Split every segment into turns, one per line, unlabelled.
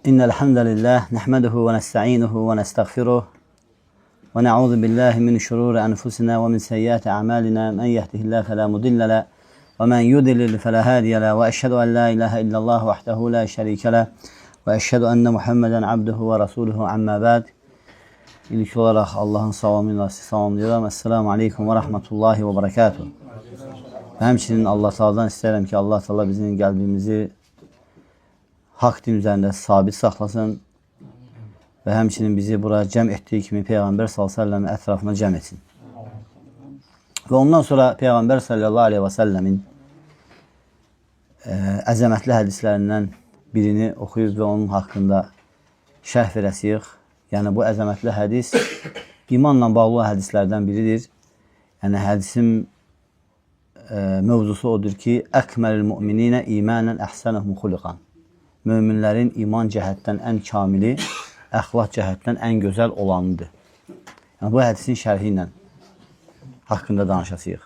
İnnel hamdalillah nahmeduhu ve nestainuhu ve nestağfiruh ve na'udzu billahi min şururi enfusina ve min seyyiati a'malina. Men yehdihillahu fela mudille lehu ve men yudlil fela hadiye lehu ve eşhedü en la ilahe illallah vahdehu la şerike lehu ve eşhedü enne Muhammeden abduhu ve resuluhu amma ba'd. İlk olarak Allah'ın selamıyla sizi selamlıyorum. Esselamu aleyküm ve rahmetullahi ve berekatuhu. Həmçinin Allah Teala'dan istəyirəm ki, Allah Teala bizim qəlbimizi haqq din üzərində sabit saxlasın və həmçinin bizi bura cəm etdiyi kimi Peyğəmbər s.ə.v-in ətrafına cəm etsin. Və ondan sonra Peyğəmbər s.ə.v-in əzəmətli hədislərindən birini oxuyub və onun haqqında şərh verəsiyik. Yəni bu əzəmətli hədis imanla bağlı hədislərdən biridir. Yəni hədisin mövzusu odur ki, əkməlil müminə imanən əhsənəhum xuluqan. Möminlərin iman cəhətdən ən kamili, əxlaq cəhətdən ən gözəl olanıdır. Yəni, bu hədisin şərhi ilə haqqında danışasıyıq.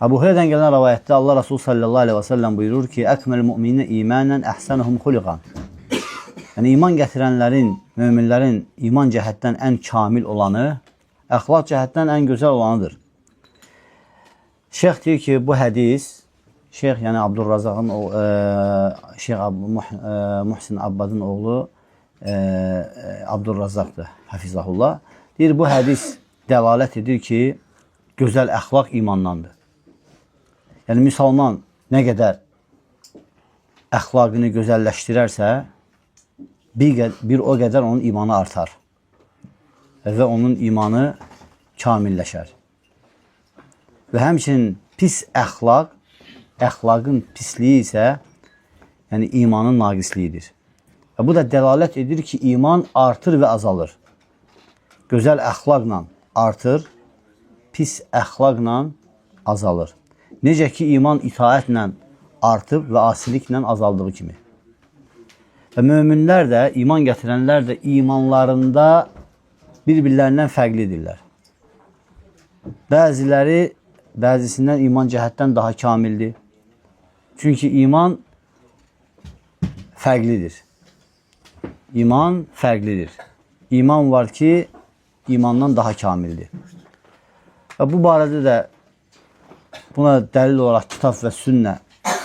Əbu Hüreyrədən gələn rəvayətdə Allah Resulü sallallahu aleyhi və səlləm buyurur ki, əkməlil müminə imanən əhsənəhum xuluqan. Yəni, iman gətirənlərin, möminlərin iman cəhətdən ən kamil olanı, əxlaq cəhətdən ən gözəl olanıdır. Şeyx deyir ki, bu hədis, Şeyx yəni Abdurrazaqın, Şeyx Muhsin Abbadın oğlu Abdurrazaqdır, Hafizahullah. Deyir, bu hədis dəlalət edir ki, gözəl əxlaq imandandır. Yəni, müsəlman nə qədər əxlaqını gözəlləşdirərsə, bir o qədər onun imanı artar və onun imanı kamilləşər. Və həmçinin pis əxlaq, əxlaqın pisliyi isə yəni imanın naqisliyidir. Və bu da dəlalət edir ki, iman artır və azalır. Gözəl əxlaqla artır, pis əxlaqla azalır. Necə ki, iman itaətlə artıb və asiliklə azaldığı kimi. Və möminlər də, iman gətirənlər də imanlarında bir-birlərindən fərqlidirlər. Bəzisindən iman cəhətdən daha kamildir. Çünki iman fərqlidir. İman fərqlidir. İman var ki, imandan daha kamildir. Və bu barədə də buna dəlil olaraq kitab və sünnə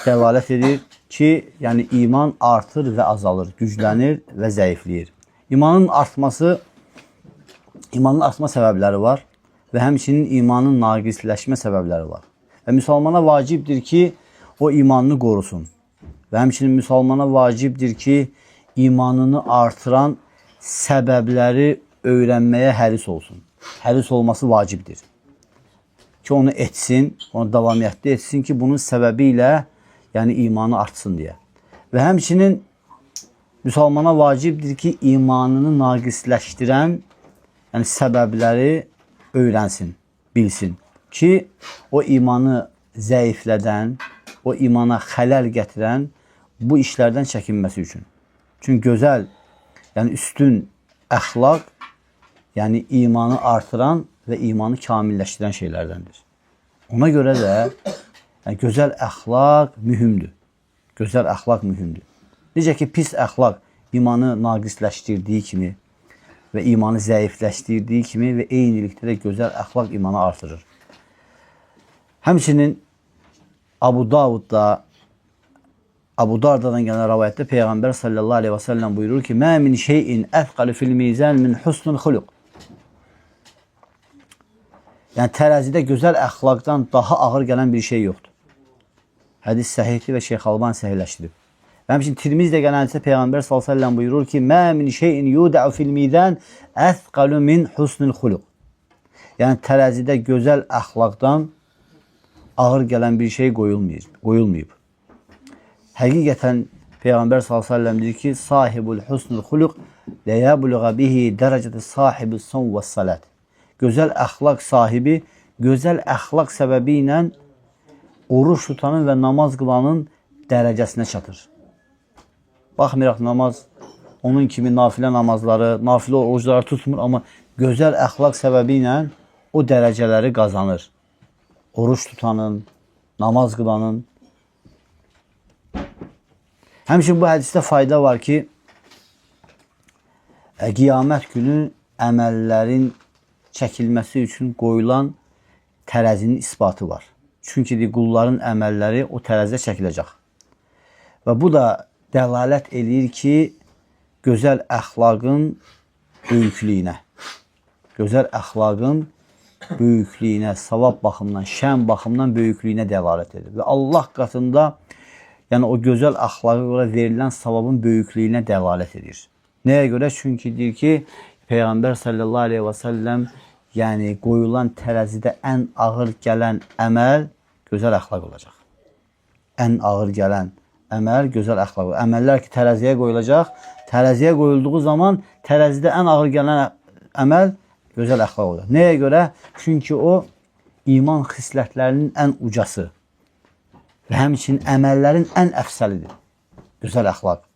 dəlalət edir ki, yəni iman artır və azalır, güclənir və zəifləyir. İmanın artma səbəbləri var və həmçinin imanın naqisləşmə səbəbləri var. Və müsəlmana vacibdir ki, o imanını qorusun. Və həmçinin müsəlmana vacibdir ki, imanını artıran səbəbləri öyrənməyə həris olsun. Həris olması vacibdir. Ki, onu etsin, onu davamiyyətli etsin ki, bunun səbəbi ilə yəni imanı artsın deyə. Və həmçinin müsəlmana vacibdir ki, imanını naqisləşdirən yəni səbəbləri öyrənsin, bilsin ki, o imanı zəiflədən, o imana xələl gətirən bu işlərdən çəkinməsi üçün. Çünki gözəl, yəni üstün əxlaq, yəni imanı artıran və imanı kamilləşdirən şeylərdəndir. Ona görə də yəni, gözəl əxlaq mühümdür. Gözəl əxlaq mühümdür. Necə ki, pis əxlaq imanı naqisləşdirdiyi kimi və imanı zəifləşdirdiyi kimi və eynilikdə də gözəl əxlaq imanı artırır. Həmçinin Abu Dardadan gələn rəvayətdə Peyğəmbər sallallahu aleyhi və səlləm buyurur ki, mə min şeyin əfqalı fil mizan min husnul xuluq. Yəni, tərəzidə gözəl əxlaqdan daha ağır gələn bir şey yoxdur. Hədis səhihdir və Şeyx Albani səhihləşdirib. Və həmçinin Tirmizdə gələn hədisdə Peyğəmbər s.ə.v buyurur ki, mə min şeyin yudəu fil mizan əfqalu min husnul xuluq. Yəni, tərəzidə gözəl əxlaqdan ağır gələn bir şey qoyulmayıb. Həqiqətən Peyğəmbər s.ə.v deyir ki, sahibul husnul xuluq ləyəbluğa bihi dərəcədə sahibi son və salət. Gözəl əxlaq sahibi, gözəl əxlaq səbəbi ilə oruç tutanın və namaz qılanın dərəcəsinə çatır. Baxmayaraq namaz, onun kimi nafilə namazları, nafilə orucları tutmur, amma gözəl əxlaq səbəbi ilə o dərəcələri qazanır. Oruç tutanın, namaz qılanın. Həmçinin bu hədisdə fayda var ki, qiyamət günü əməllərin çəkilməsi üçün qoyulan tərəzinin isbatı var. Çünki qulların əməlləri o tərəzidə çəkiləcək. Və bu da dəlalət eləyir ki, gözəl əxlaqın böyüklüyünə, gözəl əxlaqın böyüklüyünə, savab baxımından, şən baxımından böyüklüyünə dəlalət edir. Və Allah qatında, yəni o gözəl əxlaqa görə verilən savabın böyüklüyünə dəlalət edir. Nəyə görə? Çünki deyir ki, Peyğəmbər sallallahu aleyhi və səlləm, yəni qoyulan tərəzidə ən ağır gələn əməl gözəl əxlaq olacaq. Ən ağır gələn əməl gözəl əxlaq. Əməllər ki, tərəziyə qoyulacaq. Tərəziyə qoyulduğu zaman tərəzidə ən ağır gələn əməl gözəl əxlaq olacaq. Nəyə görə? Çünki o, iman xislətlərinin ən ucası və həmçinin əməllərin ən əfsəlidir. Gözəl əxlaq.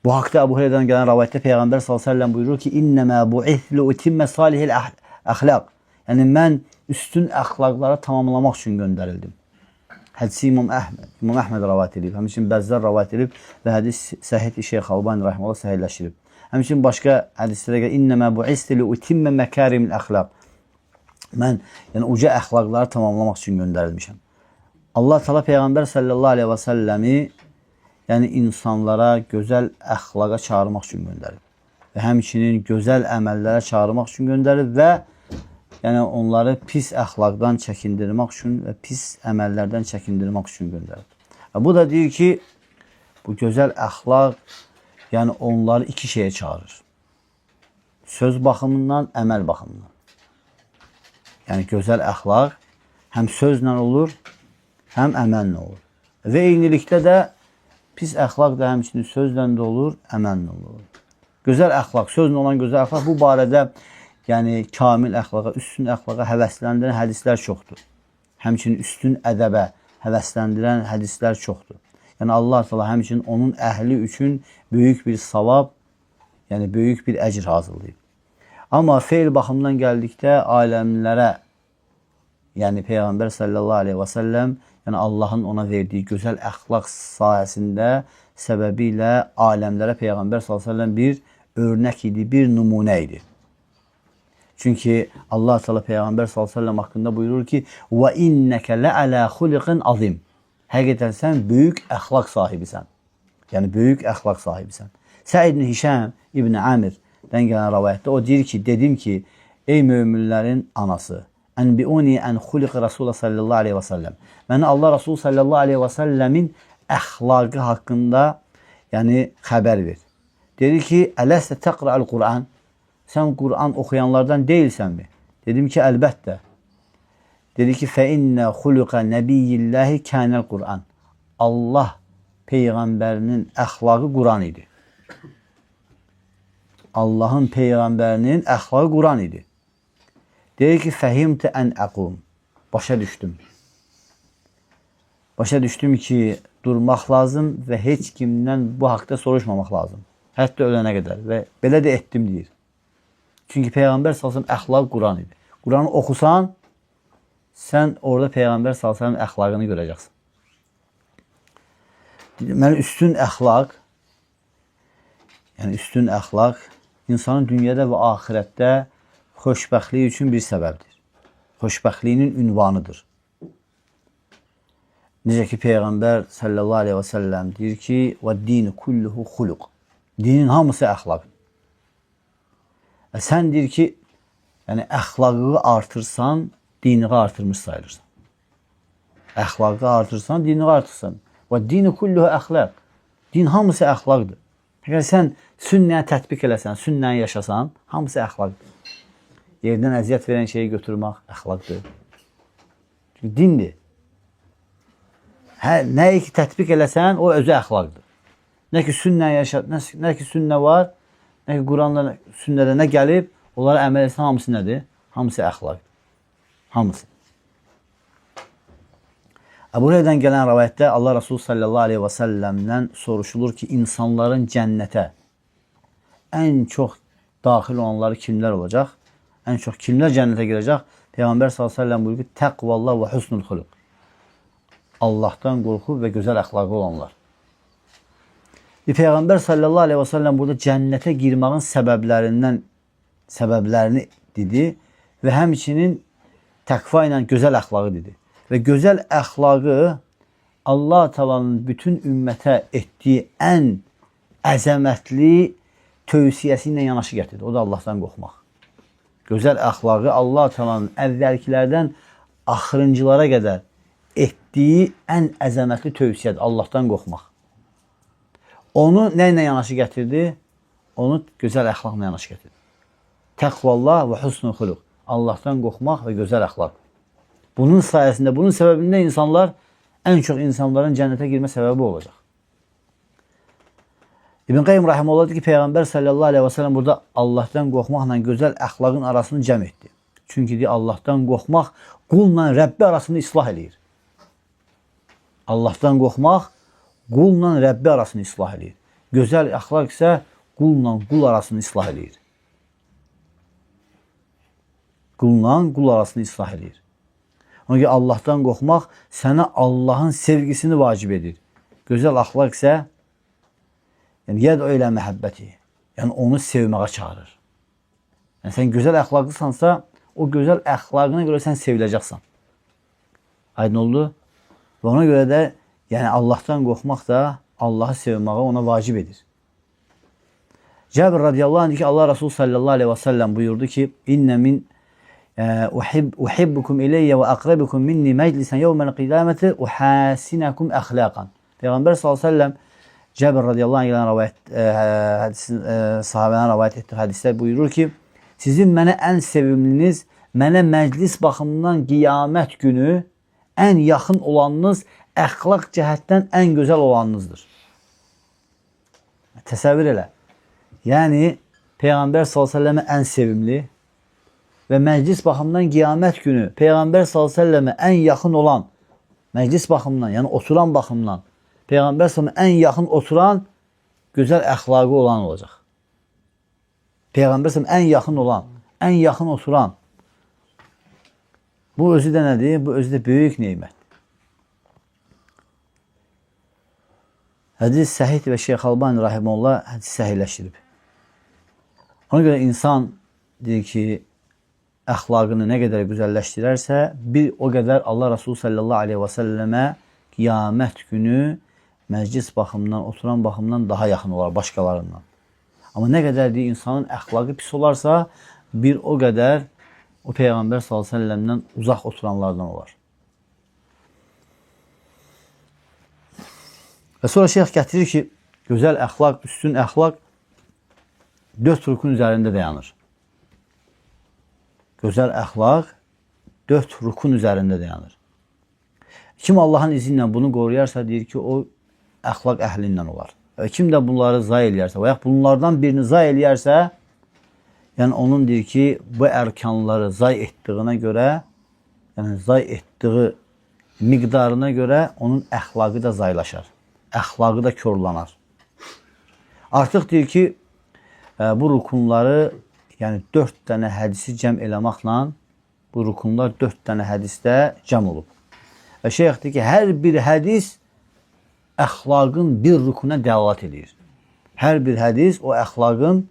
Bu haqda Əbu Hüreyrədən gələn rəvayətdə Peyğəmbər s.ə.v buyurur ki, İnnəmə bu'ithlu utimmə salihil əxlaq. Yəni, mən üstün əxlaqları tamamlamaq üçün göndərildim. Hədisi İmam Əhməd rəvayət edib, həmçinin Bəzzar rəvayət edib və hədis Səhih Şeyx Albani rəhməhullah səhihləşdirib. Həmçinin başqa hədislərə gəlir, İnnəmə bu'ithlu utimmə məkərimil əxlaq. Mən, yəni, uca əxlaqları tamamlamaq üçün göndərilmişəm. Allah Teala Peyğəmbər sallallahu aleyhi və səlləmi, yəni insanlara gözəl əxlaqa çağırmaq üçün göndərib. Və həmçinin gözəl əməllərə çağırmaq üçün göndərib və yəni onları pis əxlaqdan çəkindirmək üçün və pis əməllərdən çəkindirmək üçün göndərib. Bu da deyir ki, bu gözəl əxlaq yəni onları iki şeyə çağırır. Söz baxımından, əməl baxımından. Yəni gözəl əxlaq həm sözlə olur, həm əməllə olur. Və eynilikdə də pis əxlaq da həmçinin sözlə də olur, əməllə olur. Gözəl əxlaq, sözlə olan gözəl əxlaq, bu barədə yəni kamil əxlaqa, üstün əxlaqa həvəsləndirən hədislər çoxdur. Həmçinin üstün ədəbə həvəsləndirən hədislər çoxdur. Yəni Allah Teala həmçinin onun əhli üçün böyük bir savab, yəni böyük bir əcr hazırlayıb. Amma feil baxımından gəldikdə aləmlərə, yəni Peyğəmbər sallallahu aleyhi və səlləm, yəni Allahın ona verdiyi gözəl əxlaq sayəsində səbəbilə aləmlərə Peyğəmbər s.ə.v bir örnək idi, bir nümunə idi. Çünki Allah Teala Peyğəmbər s.ə.v haqqında buyurur ki, وَاِنَّكَ لَعَلَى خُلِقٍ azim. Həqiqətən sən böyük əxlaq sahibisən. Yəni böyük əxlaq sahibisən. Səid ibn Hişam ibn Amirdən gələn rəvayətdə o deyir ki, dedim ki, ey möminlərin anası, Ənbiuni ən xuliqi Rasulullah sallallahu aleyhi və səlləm. Mənə Allah Rasulü sallallahu aleyhi və səlləmin əxlaqı haqqında yəni xəbər ver. Dedi ki, Ələstə təqra'al Qur'an. Sən Qur'an oxuyanlardan deyilsənmi? Dedim ki, əlbəttə. Dedi ki, fəinnə xuluqa nəbiyyilləhi kənəl Qur'an. Allah Peyğəmbərinin əxlaqı Qur'an idi. Allahın Peyğəmbərinin əxlaqı Qur'an idi. Deyir ki, fəhimtə ən əqum. Başa düşdüm. Başa düşdüm ki, durmaq lazım və heç kimdən bu haqda soruşmamaq lazım. Hətta ölənə qədər və belə də etdim deyir. Çünki Peyğəmbər s.ə.v əxlaq Quran idi. Quranı oxusan, sən orada Peyğəmbər s.ə.v əxlaqını görəcəksin. Deməli, üstün əxlaq, yəni üstün əxlaq insanın dünyada və axirətdə xoşbəxtliyi üçün bir səbəbdir. Xoşbəxtliyinin ünvanıdır. Necə ki, Peyğəmbər sallallahu aleyhi və səlləm deyir ki, وَالدِّينُ كُلُّهُ خُلُقٌ. Dinin hamısı əxlaq. Sən deyir ki, yəni əxlaqı artırsan, dini artırmış sayılırsan. Əxlaqı artırsan, dini artırsan. وَالدِّينُ كُلُّهُ əxlaq. Din hamısı əxlaqdır. Əgər sən sünnəyə tətbiq eləsən, sünnəni yaşasan, hamısı əxlaqdır. Yerdən əziyyət verən şeyi götürmək əxlaqdır. Çünki dindir. Nəyi ki tətbiq eləsən, o özü əxlaqdır. Nə ki sünnə nə ki sünnə var, nə ki Quranla sünnədə nə gəlib, onlara əməl etsən hamısı nədir? Hamısı əxlaqdır. Hamısı. Əbu Hüreyrədən gələn rəvayətdə Allah Resulü sallallahu aleyhi və səlləmdən soruşulur ki, insanların cənnətə ən çox daxil olanları kimlər olacaq? Ən çox kimlər cənnətə girəcək? Peyğəmbər sallallahu aleyhi və səlləm buyurur ki, təqvallah və husnul xuluq. Allahdan qorxu və gözəl əxlaqı olanlar. Peyğəmbər sallallahu aleyhi və səlləm burada cənnətə girməyin səbəblərini dedi və həmçinin təqva ilə gözəl əxlaqı dedi. Və gözəl əxlaqı Allah Taala'nın bütün ümmətə etdiyi ən əzəmətli tövsiyəsi ilə yanaşı gətirdi. O da Allahdan qorxmaq. Gözəl əxlaqı Allah Taala'nın əvvəlkilərdən axırıncılara qədər etdiyi ən əzəmətli tövsiyədir. Allahdan qorxmaq. Onu nə ilə yanaşı gətirdi? Onu gözəl əxlaqla yanaşı gətirdi. Təqvallah və husnul xuluq. Allahdan qorxmaq və gözəl əxlaq. Bunun sayəsində, bunun səbəbində ən çox insanların cənnətə girmə səbəbi olacaq. İbn Qayyim rahimehullah dedi ki, Peyğəmbər sallallahu aleyhi və səlləm burada Allahdan qorxmaqla gözəl əxlaqın arasını cəm etdi. Çünki Allahdan qorxmaq qulla Rəbbi arasını islah eləyir. Allahdan qorxmaq qulla Rəbbi arasını islah eləyir. Gözəl əxlaq isə qulla qul arasını islah eləyir. Qulla qul arasını islah eləyir. Ona görə Allahdan qorxmaq sənə Allahın sevgisini vacib edir. Gözəl əxlaq isə yəd ilə məhəbbəti. Yəni onu sevməyə çağırır. Yəni sən gözəl əxlaqlısansa, o gözəl əxlaqına görə sən seviləcəksən. Aydın oldu? Və ona görə də yəni Allahdan qorxmaq da Allahı sevməyə ona vacib edir. Cəbir radiyallahu anh ki, Allah Resulü sallallahu aleyhi və səlləm buyurdu ki, İnnə min uhibbukum ileyyə və aqrabukum minni məclisən yevməl qiyaməti uhəsinəkum əxlaqan. Peyğəmbər sallallahu aleyhi və səlləm Cəbir radiyallahu anh sahabədən rəvayət etdiyi hədislər buyurur ki, sizin mənə ən sevimliniz, mənə məclis baxımından qiyamət günü ən yaxın olanınız, əxlaq cəhətdən ən gözəl olanınızdır. Təsəvvür elə. Yəni, Peyğəmbər s.ə.və ən sevimli və məclis baxımından qiyamət günü Peyğəmbər s.ə.və ən yaxın olan, məclis baxımından, yəni oturan baxımından, Peyğəmbər s.ə.və ən yaxın oturan, gözəl əxlaqı olan olacaq. Peyğəmbər s.ə.və ən yaxın olan, ən yaxın oturan. Bu özü də nədir? Bu özü də böyük neymət. Hədis səhih və Şeyx Albani rahimehullah hədis səhihləşdirib. Ona görə insan deyir ki, əxlaqını nə qədər güzəlləşdirərsə, bir o qədər Allah Resulü sallallahu aleyhi və səlləmə qiyamət günü məclis baxımından, oturan baxımından daha yaxın olar başqalarından. Amma nə qədər deyir, insanın əxlaqı pis olarsa, bir o qədər o Peyğəmbər sallallahu aleyhi və səlləmdən uzaq oturanlardan olar. Və sonra şeyx gətirir ki, gözəl əxlaq, üstün əxlaq 4 rukun üzərində dayanır. Gözəl əxlaq 4 rukun üzərində dayanır. Kim Allahın izni ilə bunu qoruyarsa, deyir ki, o əxlaq əhlindən olar. Və kim də bunları zay eləyərsə, və yaxud bunlardan birini zay eləyərsə, yəni onun deyir ki, bu ərkanları zay etdiyinə görə, yəni zay etdiyi miqdarına görə onun əxlaqı da zaylaşar. Əxlaqı da körlanar. Artıq deyir ki, bu rukunları, yəni 4 dənə hədisi cəm eləməklə, bu rukunlar 4 dənə hədisdə cəm olub. Və şeyx deyir ki, hər bir hədis əxlaqın bir rukuna dəlalət edir. Hər bir hədis o əxlaqın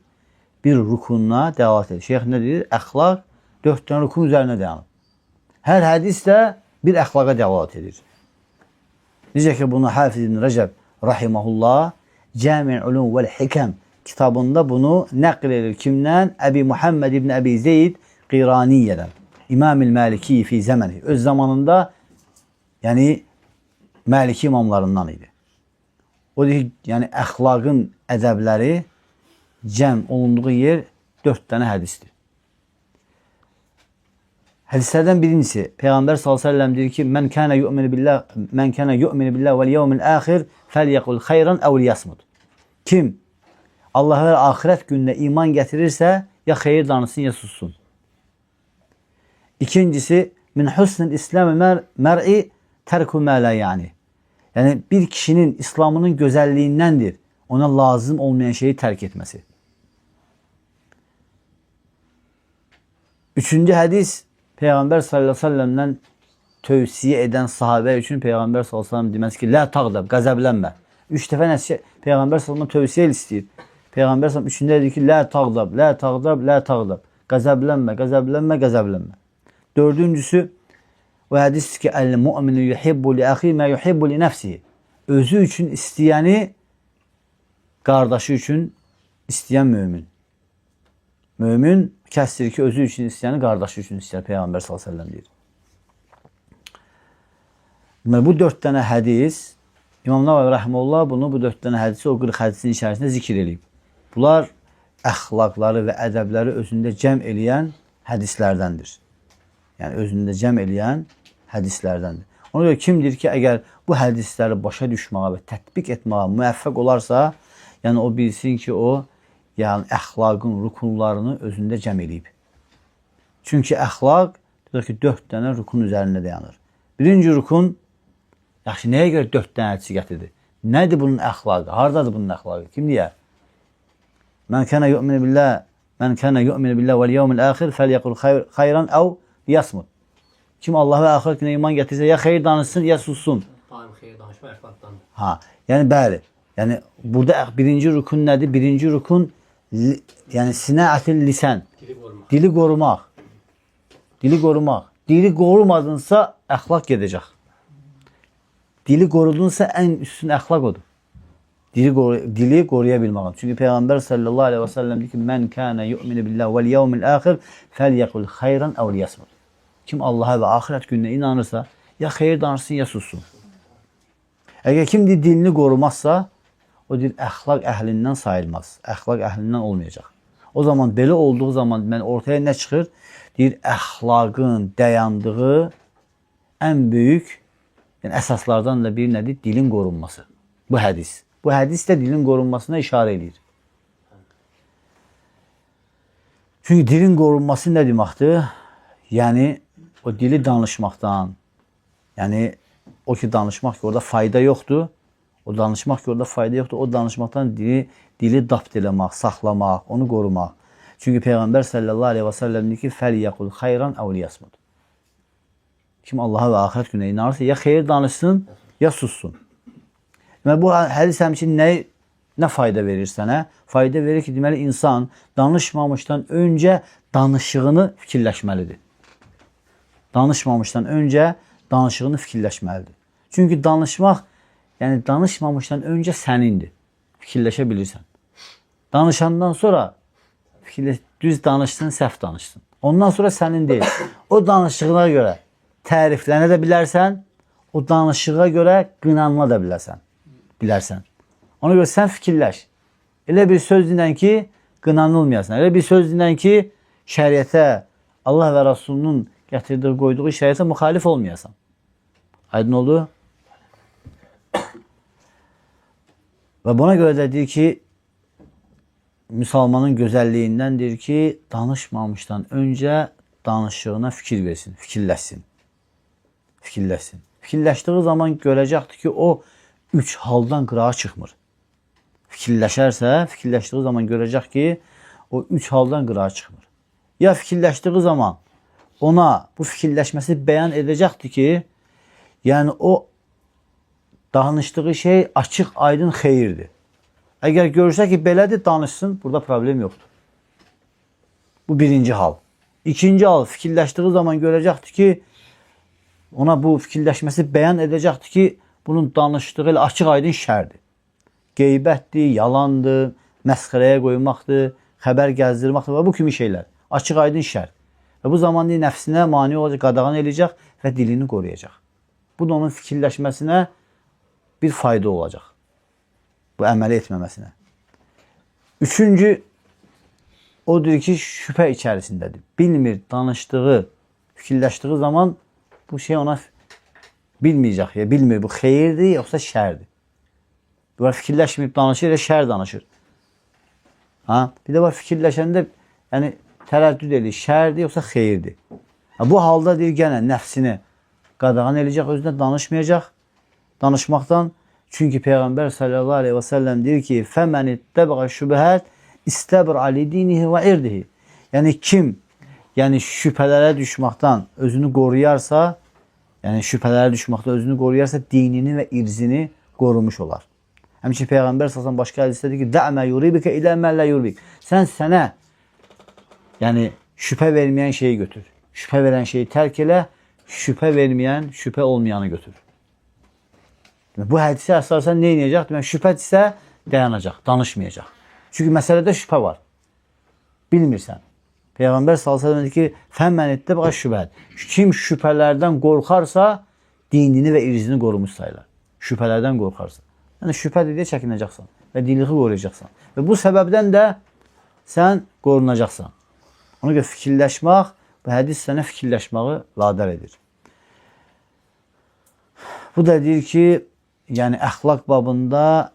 bir rukununa dəlalət edir. Şeyx nə deyir? Əxlaq 4 dənə rukun üzərində dayanır. Hər hədis də bir əxlaqa dəlalət edir. Necə ki, bunu Hafiz ibn Rəcəb rahiməhullah Cəmi' Ulum vəl Hikəm kitabında bunu nəql edir. Kimdən? Əbi Muhammed ibn Əbi Zeyd Qiraniyyədən. İmam-ül Maliki fi zəməni. Öz zamanında yəni Maliki imamlarından idi. O deyir, yəni əxlaqın ədəbləri cəm olunduğu yer 4 dənə hədisdir. Hədislərdən birincisi, Peyğəmbər s.ə.v deyir ki, Mən kənə yu'minu billah vəl yevmil əxir fəlyəqul xeyran əvl yasmud. Kim Allah və axirət gününə iman gətirirsə, ya xeyir danışsın, ya sussun. İkincisi, Min husnil İslam mər'i tərku mələ yəni. Yəni, bir kişinin İslamının gözəlliyindəndir ona lazım olmayan şeyi tərk etməsi. Üçüncü hədis, Peyğəmbər s.ə.v-dən tövsiyə edən sahabə üçün Peyğəmbər s.ə.v deməsi ki, Lə tağdab, qəzəblənmə. 3 dəfə nəsə Peyğəmbər sallallahu tövsiyə istəyir. Peyğəmbər sallallahu üçündə deyir ki, la tağdab, la tağdab, la tağdab. Qəzəblənmə, qəzəblənmə, qəzəblənmə. Dördüncüsü o hədisdir ki, el-mu'minu yuhibbu li axi ma yuhibbu li nefsihi. Özü üçün istəyəni qardaşı üçün istəyən mömin. Mömin kəsdir ki, özü üçün istəyəni qardaşı üçün istəyər. Peyğəmbər sallallahu əleyhi və səlləm deyir. Bu 4 dənə hədis, İmam Nəvavi rəhməhullah bunu bu 4 dənə hədisi o 40 hədisin içərisində zikr edib. Bunlar əxlaqları və ədəbləri özündə cəm eləyən hədislərdəndir. Yəni özündə cəm eləyən hədislərdəndir. Ona görə kimdir ki, əgər bu hədisləri başa düşməyə və tətbiq etməyə müvəffəq olarsa, yəni o bilsin ki, o yəni əxlaqın rukunlarını özündə cəm eləyib. Çünki əxlaq deyir ki, 4 dənə rukun üzərində dayanır. Birinci rukun, yaxşı, nəyə görə 4 dənə hədisi gətirdi? Nədir bunun əxlaqı? Haradadır bunun əxlaqı? Kim deyər? Mən kənə yu'minu billah vəl yevmil əxir fəlyəqul xayran əv liyasmut. Kim Allah və axirət günə iman gətirsə, ya xeyir danışsın, ya sussun.
Daim xeyir danışma əxlaqdandır.
Ha, yəni bəli. Yəni burada birinci rukun nədir? Birinci rukun yəni sinəətil lisən. Dili qorumaq. Dili qorumaq. Dili qorumadınsa əxlaq gedəcək. Dili qorudunsa ən üstün əxlaq odur. Dili qoruya bilməyəm. Çünki Peyğəmbər sallallahu aleyhi və səlləm deyir ki, mən kənə yu'minu billah vəl yevmil əxir fəlyəqul xayran əv liyasmut. Kim Allaha və axirət gününə inanırsa, ya xeyir danışsın, ya sussun. Əgər kim dilini qorumazsa, o dil əxlaq əhlindən sayılmaz. Əxlaq əhlindən olmayacaq. O zaman belə olduğu zaman ortaya nə çıxır? Deyir, əxlaqın dayandığı ən böyük əsaslardan da bir nədir? Dilin qorunması. Bu hədis. Bu hədis də dilin qorunmasına işarə edir. Çünki dilin qorunması nə deməkdir? Yəni, o dili danışmaqdan, yəni, o ki, danışmaq ki, orada fayda yoxdur. O danışmaq ki, orada fayda yoxdur. O danışmaqdan dili dapt eləmək, saxlamaq, onu qorumaq. Çünki Peyğəmbər sallallahu aleyhi və səlləm deyir ki, fəlyəqul xayran əv liyasmut. Kim Allaha və axirət günə inanırsa, ya xeyir danışsın, ya sussun. Deməli, bu hədis həmçinin nə fayda verir sənə? Fayda verir ki, deməli, insan danışmamışdan öncə danışığını fikirləşməlidir. Danışmamışdan öncə danışığını fikirləşməlidir. Çünki danışmaq, yəni danışmamışdan öncə sənindir. Fikirləşə bilirsən. Danışandan sonra düz danışsın, səhv danışsın. Ondan sonra sənin deyil. O danışığına görə təriflənə də bilərsən, o danışığa görə qınanma da bilərsən. Ona görə sən fikirləş. Elə bir söz dinlən ki, qınanılmayasın. Elə bir söz dinlən ki, şəriətə, Allah və Rasulunun gətirdiyi, qoyduğu şəriətə müxalif olmayasan. Aydın oldu? Və buna görə də deyir ki, müsəlmanın gözəlliyindəndir ki, danışmamışdan öncə danışığına fikir versin, fikirləşsin. Fikirləşdiği zaman görəcəkdir ki, o 3 haldan qırağa çıxmır. Fikirləşdiği zaman görəcək ki, o 3 haldan qırağa çıxmır. Ya fikirləşdiği zaman ona bu fikirləşməsi bəyan edəcəkdir ki, yəni o danışdığı şey açıq, aydın xeyirdir. Əgər görürsə ki, belədir, danışsın, burada problem yoxdur. Bu birinci hal. İkinci hal, fikirləşdiği zaman görəcəkdir ki, ona bu fikirləşməsi bəyan edəcəkdir ki, bunun danışdığı ilə açıq, aydın şərdir. Qeybətdir, yalandır, məsxərəyə qoymaqdır, xəbər gəzdirməkdir və bu kimi şeylər. Açıq, aydın şər. Və bu zaman nəfsinə mane olacaq, qadağan eləyəcək və dilini qoruyacaq. Bu da onun fikirləşməsinə bir fayda olacaq. Bu əməli etməməsinə. Üçüncü, odur ki, şübhə içərisindədir. Bilmir, danışdığı, fikirləşdiği zaman bu şey ona bilməyəcək. Ya, bilmir, bu xeyirdir, yoxsa şərdir. Bu var, fikirləşməyib danışır, ya şər danışır. Bir də var, fikirləşəndə yəni, tərəddüd edir, şərdir, yoxsa xeyirdir. Bu halda deyir, gənə nəfsini qadağan eləyəcək, özünə danışmayacaq. Danışmaqdan, çünki Peyğəmbər sallallahu aleyhi və səlləm deyir ki, فَمَنِ اتَّبَغَ şübhət istəbir ali dinihi və irdihi. Yəni kim şübhələrə düşməkdən özünü qoruyarsa, dinini və irzini qorumuş olar. Həmçinin Peyğəmbər sallallahu başqa hədisdə deyir ki, "Də'mə yuribike ilə mən la yuribik." Sən sənə yəni şübhə verməyən şeyi götür. Şübhə verən şeyi tərk elə, şübhə verməyən, şübhə olmayanı götür. Bu hədisi əsasən nə edəcək? Demək, şübhədirsə dayanacaq, danışmayacaq. Çünki məsələdə şübhə var. Bilmirsən. Peyğəmbər sallallahu əleyhi və səlləm dedi ki, "Fəmmən ittəbə şübhət." Kim şübhələrdən qorxarsa, dinini və irzini qorumuş sayılar. Şübhələrdən qorxarsa. Yəni şübhə deyə çəkinəcəksən və dinini qoruyacaqsan. Və bu səbəbdən də sən qorunacaqsan. Ona görə fikirləşmək, bu hədis sənə fikirləşməyi vadar edir. Bu da deyir ki, yəni əxlaq babında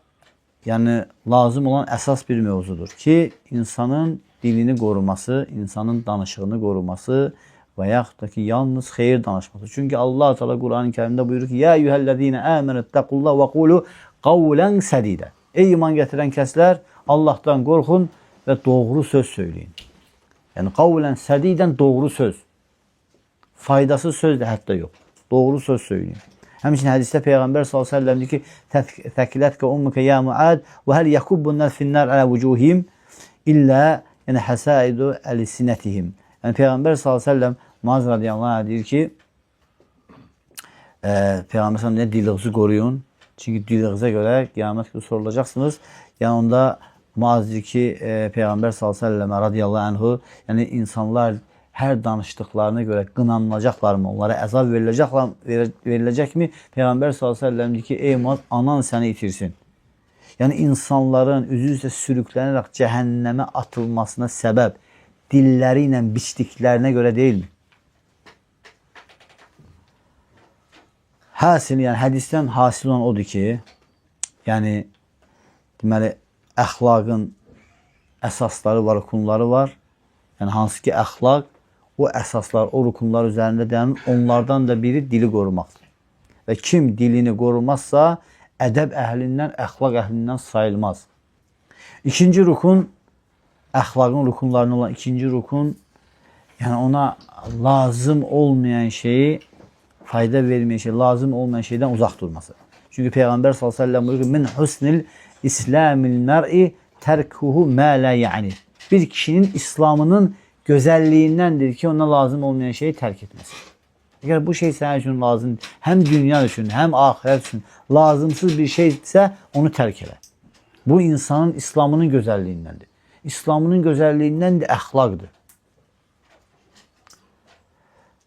yəni lazım olan əsas bir mövzudur ki, insanın dilini qoruması, insanın danışığını qoruması və yaxud da ki, yalnız xeyir danışması. Çünki Allah Teala Quran-ı Kərimdə buyurur ki, "Ya eyyuhellezine amenu taqullah və qulu qawlan sadida." Ey iman gətirən kəslər, Allahdan qorxun və doğru söz söyləyin. Yəni qawlan sadidən doğru söz. Faydasız söz də hətta yox. Doğru söz söyləyin. Həmçinin hədisdə Peyğəmbər sallallahu əleyhi və səlləm deyir ki, "Təkilətkə ummuka ya Muad və hal yakubbun-nas fin-nar ala vujuhim illə yəni hasaidu alsinatihim." Yəni Peyğəmbər sallallahu əleyhi və səlləm Muaz radiyallahu anh deyir ki, Peyğəmbər sallallahu əleyhi və səlləm dilinizi qoruyun. Çünki dilinizə görə qiyamət günü sorulacaqsınız. Yəni onda Muaz deyir ki, Peyğəmbər sallallahu əleyhi və səlləm radiyallahu anhu, yəni insanlar hər danışdıqlarına görə qınanılacaqlarmı, onlara əzab veriləcəkmi? Peyğəmbər sallallahu əleyhi və səlləm deyir ki, ey Muaz, anan səni itirsin. Yəni insanların üzü üstə sürüklənərək cəhənnəmə atılmasına səbəb dilləri ilə biçdiklərinə görə deyilmi? Hasil, yəni hədisdən hasil olan odur ki, yəni deməli əxlaqın əsasları var, rukunları var. Yəni hansı ki əxlaq o əsaslar, o rukunlar üzərində dayanır. Onlardan da biri dili qorumaqdır. Və kim dilini qorumazsa, ədəb əhlindən, əxlaq əhlindən sayılmaz. İkinci rukun, əxlaqın rukunlarından olan ikinci rukun, yəni ona lazım olmayan şeyi, fayda verməyən şey, lazım olmayan şeydən uzaq durması. Çünki Peyğəmbər sallallahu əleyhi və səlləm buyurur ki, "Min husnil islamil mər'i tərkuhu mə la ya'ni." Bir kişinin İslamının gözəlliyindəndir ki, ona lazım olmayan şeyi tərk etməsi. Əgər bu şey sənin üçün lazım, həm dünya üçün, həm axirət üçün lazımsız bir şeysə, onu tərk elə. Bu insanın İslamının gözəlliyindəndir. İslamının gözəlliyindən də əxlaqdır.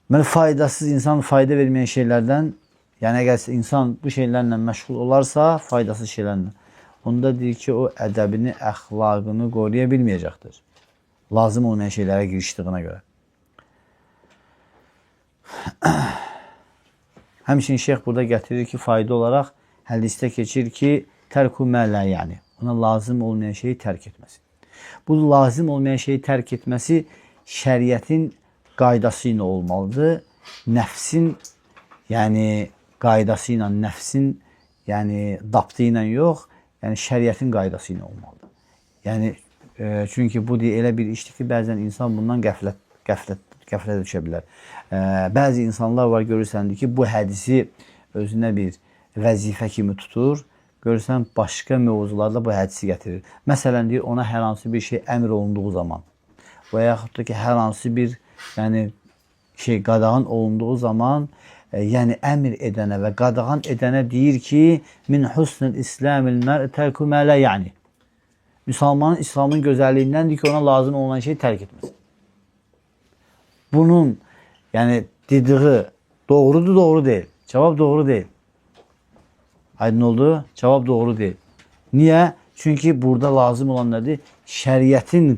Deməli, faydasız, insan fayda verməyən şeylərdən, yəni əgər insan bu şeylərlə məşğul olarsa, faydasız şeylərlə, onda deyir ki, o ədəbini, əxlaqını qoruya bilməyəcəkdir. Lazım olmayan şeylərə girişdiyinə görə. Həmçinin şeyx burada gətirir ki, fayda olaraq hədisdə keçir ki, tərku mələ yəni. Ona lazım olmayan şeyi tərk etməsi. Bu lazım olmayan şeyi tərk etməsi şəriətin qaydası ilə olmalıdır. Nəfsin, yəni qaydası ilə, nəfsin, yəni dabtı ilə yox, yəni şəriətin qaydası ilə olmalıdır. Yəni çünki bu elə bir işdir ki, bəzən insan bundan qəflətə düşə bilər. Bəzi insanlar var, görürsən ki, bu hədisi özünə bir vəzifə kimi tutur. Görürsən, başqa mövzularda bu hədisi gətirir. Məsələn, deyir, ona hər hansı bir şey əmr olunduğu zaman və yaxud da ki, hər hansı bir qadağan olunduğu zaman yəni əmr edənə və qadağan edənə deyir ki, min husnil islamil mər'i tərku mə la yəni. Müsəlmanın İslamın gözəlliyindəndir ki, ona lazım olan şeyi tərk etməsin. Bunun yəni dediği doğrudur, doğru deyil. Cavab doğru deyil. Aydın oldu? Cavab doğru deyil. Niyə? Çünki burada lazım olan nədir? Şəriətin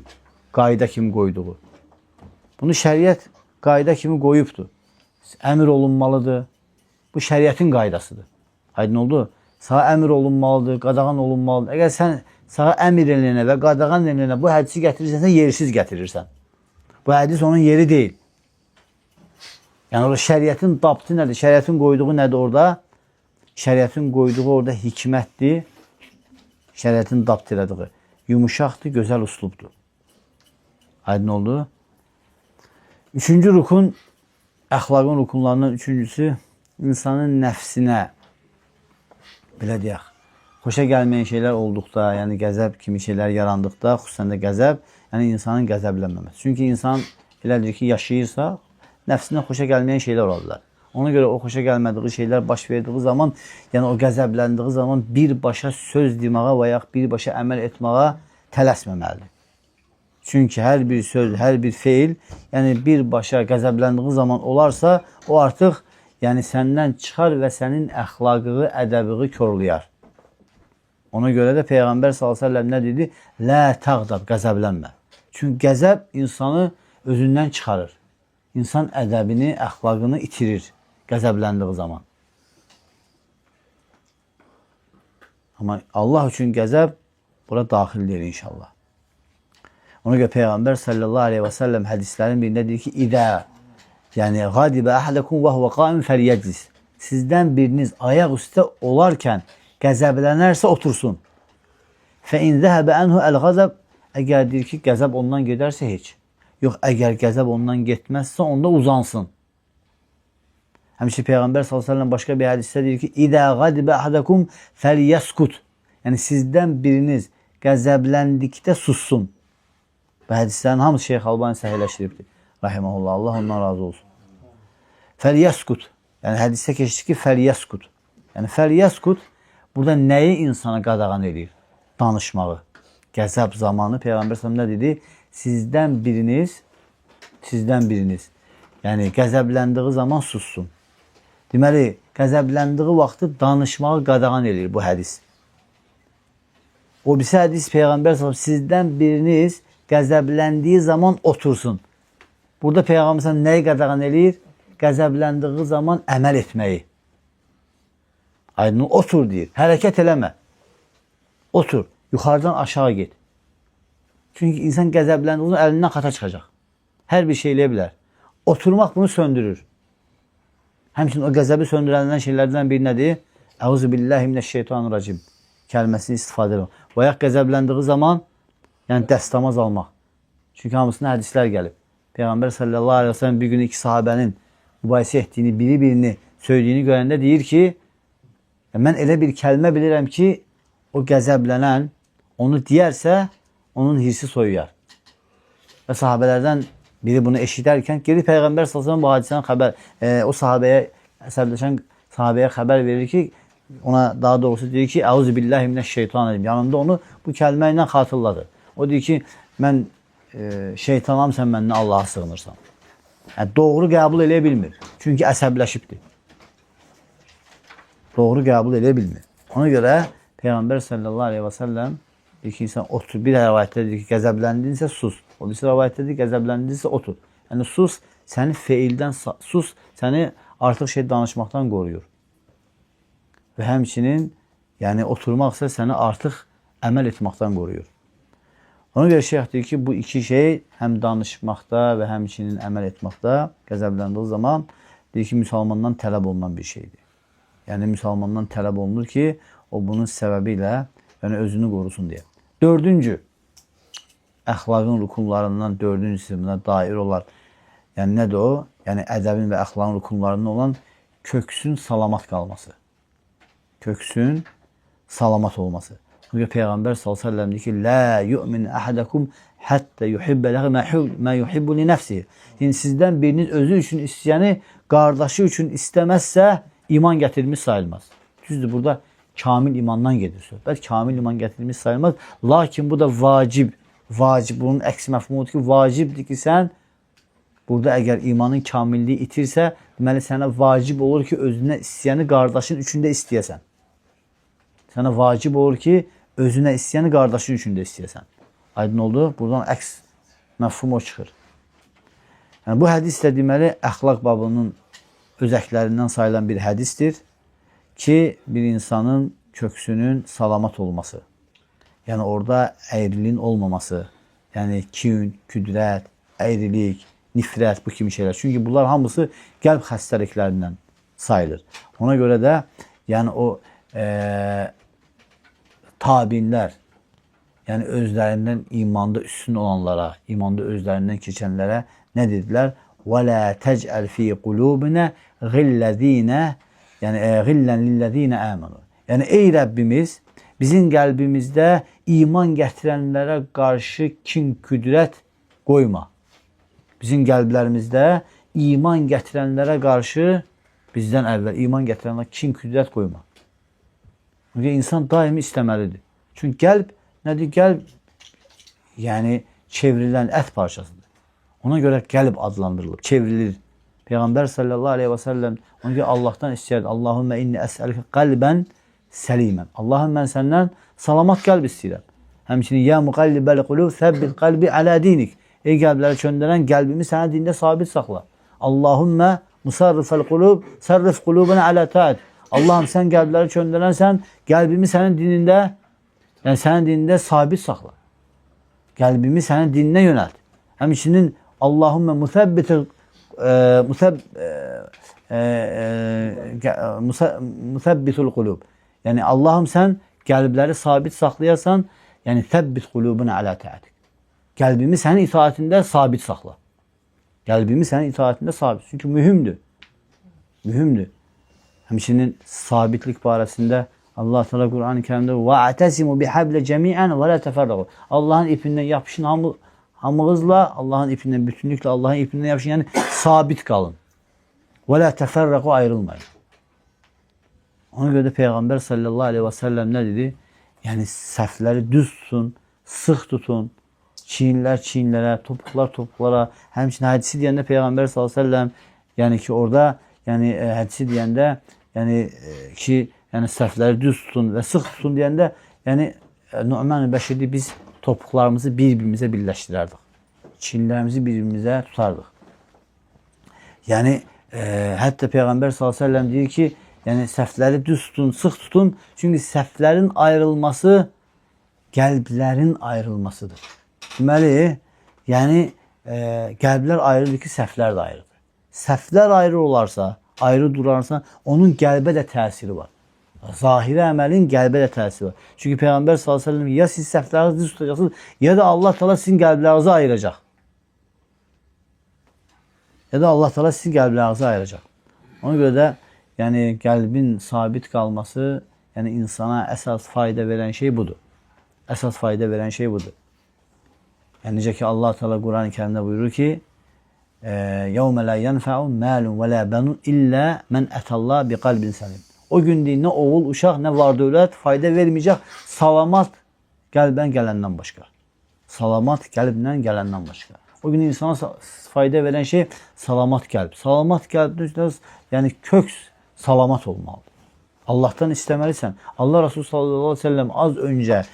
qayda kimi qoyduğu. Bunu şəriət qayda kimi qoyubdur. Əmr olunmalıdır. Bu şəriətin qaydasıdır. Aydın oldu? Sana əmr olunmalıdır, qadağan olunmalıdır. Əgər sən sana əmr edilənə və qadağan edilənə bu hədisi gətirirsən, yersiz gətirirsən. Bu hədis onun yeri deyil. Yəni orada şəriətin dabtı nədir? Şəriətin qoyduğu nədir orada? Şəriətin qoyduğu orada hikmətdir. Şəriətin dabt elədiği. Yumuşaqdır, gözəl uslubdur. Aydın oldu? Üçüncü rukun, əxlaqın rukunlarından üçüncüsü, insanın nəfsinə, belə deyək, xoşa gəlməyən şeylər olduqda, yəni qəzəb kimi şeylər yarandıqda, xüsusən də qəzəb, yəni insanın qəzəblənməməsi. Çünki insan elədir ki, yaşayırsa, nəfsinə xoşa gəlməyən şeylər ola bilər. Ona görə o xoşa gəlmədiyi şeylər baş verdiyi zaman, yəni o qəzəbləndiyi zaman birbaşa söz deməyə və ya birbaşa əməl etməyə tələsməməlidir. Çünki hər bir söz, hər bir feil, yəni birbaşa qəzəbləndiyi zaman olarsa, o artıq yəni səndən çıxar və sənin əxlaqını, ədəbini korlayar. Ona görə də Peyğəmbər s.ə.v nə dedi? Lə təğdab, qəzəblənmə. Çünki qəzəb insanı özündən çıxarır. İnsan ədəbini, əxlaqını itirir qəzəbləndiyi zaman. Amma Allah üçün qəzəb bura daxil deyil inşallah. Ona görə Peyğəmbər sallallahu aleyhi və səlləm hədislərin birində deyir ki, İdə, yəni qadibə əhədəkum və huvə qaim fəliyəclis. Sizdən biriniz ayaq üstə olarkən qəzəblənərsə otursun. Fə in zəhəbə ənhu əl-qəzəb, əgər deyir ki, qəzəb ondan gedərsə heç. Yox, əgər qəzəb ondan getməzsə, onda uzansın. Həmçinin Peyğəmbər s.ə.v başqa bir hədisdə deyir ki, İdə qadibə əhədəkum fəliyəskut. Yəni sizdən biriniz qəzəbləndikdə sussun. Və hədislərin hamısı Şeyx Albani səhihləşdiribdir. Rahiməhullah, Allah ondan razı olsun. Fəliyəskut. Yəni hədisdə keçir ki, fəliyəskut. Yəni fəliyəskut burada nəyi insana qadağan edir? Danışmağı. Qəzəb zamanı Peyğəmbər s.ə.v nə dedi? Sizdən biriniz, yəni qəzəbləndiyi zaman sussun. Deməli, qəzəbləndiyi vaxtı danışmağı qadağan edir bu hədis. O birisi hədis Peyğəmbər s.ə.v sizdən biriniz qəzəbləndiyi zaman otursun. Burada Peyğəmbər s.ə.v nəyi qadağan edir? Qəzəbləndiyi zaman əməl etməyi. Aydın, otur deyir. Hərəkət eləmə. Otur. Yuxarıdan aşağı get. Çünki insan qəzəbləndiyi zaman əlindən xata çıxacaq. Hər bir şey eləyə bilər. Oturmaq bunu söndürür. Həmçinin o qəzəbi söndürənlərin şeylərdən biri nədir? Əuzu billahi minəşşeytanirracim kəlməsini istifadə edir. Və ya qəzəbləndiyi zaman yəni dəstəmaz almaq. Çünki hamısına hədislər gəlib. Peyğəmbər sallallahu aleyhi ve sellem bir gün iki sahabənin mübahisə etdiyini, biri-birini söylədiyini görəndə deyir ki, mən elə bir kəlmə bilirəm ki, o qəzəblənən onu deyərsə, onun hirsi soyuyar. Və sahabələrdən biri bunu eşidərkən, geri Peyğəmbər sallallahu bu hadisənin xəbər, o sahabəyə, əsəbləşən sahabəyə xəbər verir ki, ona daha doğrusu deyir ki, Əuzu billahi minəşşeytanirracim. Yanında onu bu kəlmə ilə xatırladı. O deyir ki, mən şeytanam, sən məndən Allaha sığınırsan. Yəni, doğru qəbul eləyə bilmir. Çünki əsəbləşibdir. Doğru qəbul eləyə bilmir. Ona görə Peyğəmbər sallallahu aleyhi və səlləm deyir ki, insan otur. Bir rəvayətdə deyir ki, qəzəbləndinsə sus. O birisi rəvayətdə deyir ki, qəzəbləndinsə otur. Yəni, sus səni feildən, sus səni artıq şey danışmaqdan qoruyur. Və həmçinin, yəni oturmaqsa səni artıq əməl etməkdən qoruyur. Ona görə şeyh deyir ki, bu iki şey həm danışmaqda və həmçinin əməl etməkdə qəzəbləndiyi zaman deyir ki, müsəlmandan tələb olunan bir şeydir. Yəni, müsəlmandan tələb olunur ki, o bunun səbəbi ilə yəni, özünü qorusun deyə. Dördüncü, əxlaqın rukunlarından dördüncüsü buna dair olar. Yəni, nədir o? Yəni, ədəbin və əxlaqın rukunlarından olan köksün salamat qalması. Köksün salamat olması. Çünki Peyğəmbər s.ə.v deyir ki, Lə yu'min əhədəkum həttə yuhibbə ləğə mə yuhibbu li nəfsi. Yəni, sizdən biriniz özü üçün istəyəni qardaşı üçün istəməzsə, iman gətirilmiş sayılmaz. Düzdür, burada kamil imandan gedir söhbət. Kamil iman gətirilmiş sayılmaz. Lakin bu da vacib. Vacib, bunun əksi məfhumudur ki, vacibdir ki, sən burada əgər imanın kamilliyi itirsə, deməli, sənə vacib olur ki, özünə istəyəni qardaşın üçün də istəyəsən. Sənə vacib olur ki, özünə istəyəni qardaşın üçün də istəyəsən. Aydın oldu? Buradan əks məfhum o çıxır. Yəni, bu hədis də deməli, əxlaq babının özəklərindən sayılan bir hədisdir ki, bir insanın köksünün salamat olması. Yəni, orada əyriliyin olmaması, yəni kin, küdrət, əyrilik, nifrət, bu kimi şeylər. Çünki bunlar hamısı qəlb xəstəliklərindən sayılır. Ona görə də, yəni o tabinlər, yəni özlərindən imanda üstün olanlara, imanda özlərindən keçənlərə nə dedilər? وَلَا تَجْعَلْ فِي قُلُوبِنَا غِلَّذ۪ينَ Yəni, غِلَّنْ لِلَّذ۪ينَ آمَنُوا Yəni, ey Rəbbimiz, bizim qəlbimizdə iman gətirənlərə qarşı kin, küdrət qoyma. Bizim qəlblərimizdə iman gətirənlərə qarşı bizdən əvvəl iman gətirənlərə kin, küdrət qoyma. Çünki insan daimi istəməlidir. Çünki qəlb nədir? Qəlb yəni çevrilən ət parçasıdır. Ona görə qəlb adlandırılır, çevrilir. Peyğəmbər sallallahu aleyhi və səlləm ona görə Allahdan istəyirdi. Allahümmə inni əsəlikə qəlbən səlimən. Allahım, mən səndən salamat qəlb istəyirəm. Həmçinin, ya müqallibəl qulub, səbbit qəlbi alə dinik. Ey qəlbləri çöndürən, qəlbimi sənin dində sabit saxla. Allahümmə musarrifəl qulub, sərrif qulubuna alə taat. Allahım, sən qəlbləri çöndürənsən, qəlbimi sənin dinində, yəni sənin dinində sabit saxla. Qəlbimi sənin dininə yönəlt. Həmçinin, Allahümmə musabbitul qulub. Yəni Allahım, sən qəlbləri sabit saxlayasan, yəni səbbit qulubuna alə taatik. Qəlbimi sənin itaatində sabit saxla. Qəlbimi sənin itaatində sabit. Çünki mühümdür. Mühümdür. Həmçinin sabitlik barəsində Allah Teala Qur'an-ı Kərimdə "Va'tasimu bihabli cemi'an və la təfərrəqu." Allahın ipindən yapışın hamınızla, Allahın ipindən bütünlüklə Allahın ipindən yapışın, yəni sabit qalın. Və la təfərrəqu, ayrılmayın. Ona görə də Peyğəmbər sallallahu aleyhi və səlləm nə dedi? Yəni səhvləri düz tutun, sıx tutun, çiyinlər çiyinlərə, topuqlar topuqlara. Həmçinin hədisi deyəndə Peyğəmbər sallallahu aleyhi və səlləm, yəni ki orada, yəni hədisi deyəndə, yəni ki, yəni səhvləri düz tutun və sıx tutun deyəndə, yəni Nu'man Bəşirdi biz topuqlarımızı bir-birimizə birləşdirərdik. Çiyinlərimizi bir-birimizə tutardıq. Yəni hətta Peyğəmbər sallallahu əleyhi və səlləm deyir ki, yəni səhvləri düz tutun, sıx tutun. Çünki səhvlərin ayrılması qəlblərin ayrılmasıdır. Deməli, yəni qəlblər ayrıdır ki, səhvlər də ayrıdır. Səhvlər ayrı olarsa, ayrı durarsa, onun qəlbə də təsiri var. Zahiri əməlin qəlbə də təsiri var. Çünki Peyğəmbər sallallahu əleyhi və səlləm ya siz səhvlərinizi düz tutacaqsınız, ya da Allah Teala sizin qəlblərinizi ayıracaq. Ya da Allah Teala sizin qəlblərinizi ayıracaq. Ona görə də yəni qəlbin sabit qalması, yəni insana əsas fayda verən şey budur. Əsas fayda verən şey budur. Yəni necə ki Allah Teala Qur'an-ı Kərimdə buyurur ki: "Yevme la yenfa'u malun ve la banun illa men atallah bi qalbin salim." O gün deyil, nə oğul, uşaq, nə var dövlət fayda verməyəcək salamat qəlbdən gələndən başqa. Salamat qəlbdən gələndən başqa. O gün insana fayda verən şey salamat qəlb. Salamat qəlbdə yəni köks salamat olmalıdır. Allahdan istəməlisən. Allah Resulü sallallahu aleyhi ve sellem az öncə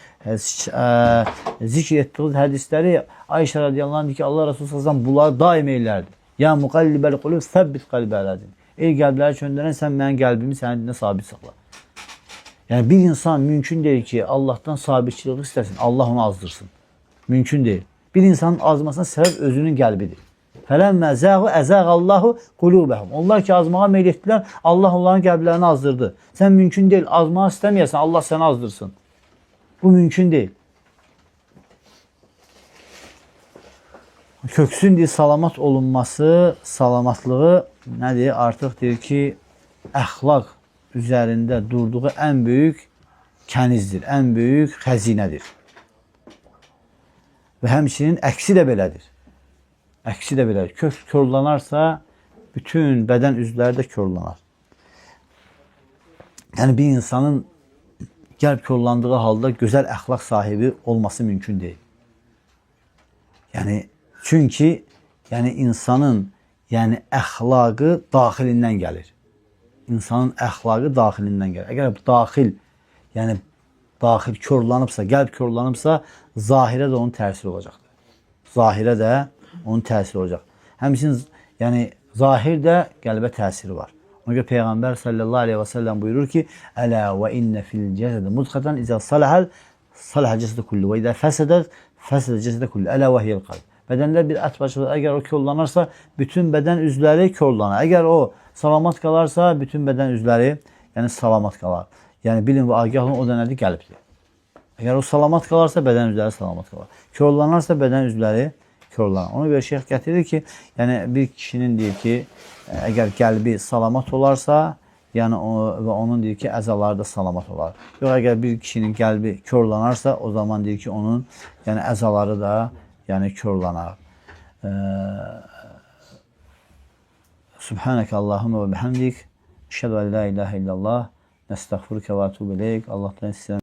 zikr etdiyiniz hədisləri Ayşə radiyallahu anh deyir ki, Allah Resulü sallallahu aleyhi ve sellem bunları daim eylərdi. Ya muqallibəl qulub, səbbit qalbi ələdin. Ey qəlbləri çöndürən, sən mənim qəlbimi sənin dinində sabit saxla. Yəni bir insan mümkün deyil ki, Allahdan sabitçiliyi istəsin, Allah onu azdırsın. Mümkün deyil. Bir insanın azmasına səbəb özünün qəlbidir. Fələmmə zəğu əzəğallahu qulubəhum. Onlar ki, azmağa meyl etdilər, Allah onların qəlblərini azdırdı. Sən mümkün deyil, azmağı istəməyəsən, Allah səni azdırsın. Bu mümkün deyil. Köksün deyil, salamat olunması, salamatlığı nədir? Artıq deyir ki, əxlaq üzərində durduğu ən böyük kənizdir, ən böyük xəzinədir. Və həmçinin əksi də belədir. Əksi də belədir. Köks körlanarsa, bütün bədən üzvləri də körlanar. Yəni bir insanın qəlb körlandığı halda gözəl əxlaq sahibi olması mümkün deyil. Yəni çünki yəni insanın əxlaqı daxilindən gəlir. İnsanın əxlaqı daxilindən gəlir. Əgər daxil, yəni daxil körlanıbsa, qəlb körlanıbsa, zahirə də onun təsiri olacaqdır. Zahirə də onun təsiri olacaq. Həmçinin yəni zahir də qəlbə təsiri var. Ona görə Peyğəmbər sallallahu aleyhi və səlləm buyurur ki: "Ələ və innə fil cəsədə mudğatan izə salahal salahal cəsədə kullu və izə fəsədət fəsədə cəsədə kullu. Ələ və hiyəl qalb." Bədəndə bir ət parçası, əgər o körlanarsa, bütün bədən üzvləri körlanar. Əgər o salamat qalarsa, bütün bədən üzvləri yəni salamat qalar. Yəni bilin və agah olun, o da nədir? Qəlbdir. Əgər o salamat qalarsa, bədən üzvləri salamat qalar. Körlanarsa, bədən üzvləri körlanar. Ona görə şeyx gətirir ki, yəni bir kişinin deyir ki, əgər qəlbi salamat olarsa, Yəni və onun deyir ki, əzaları da salamat olar. Yox, əgər bir kişinin qəlbi körlanarsa, o zaman deyir ki, onun yəni əzaları da yəni körlanar. Subhaneke Allahumma və bihamdik. Əşhədu en la ilahe illallah. Nəstəğfiruke və etûbü ileyk. Allahdan istəyirəm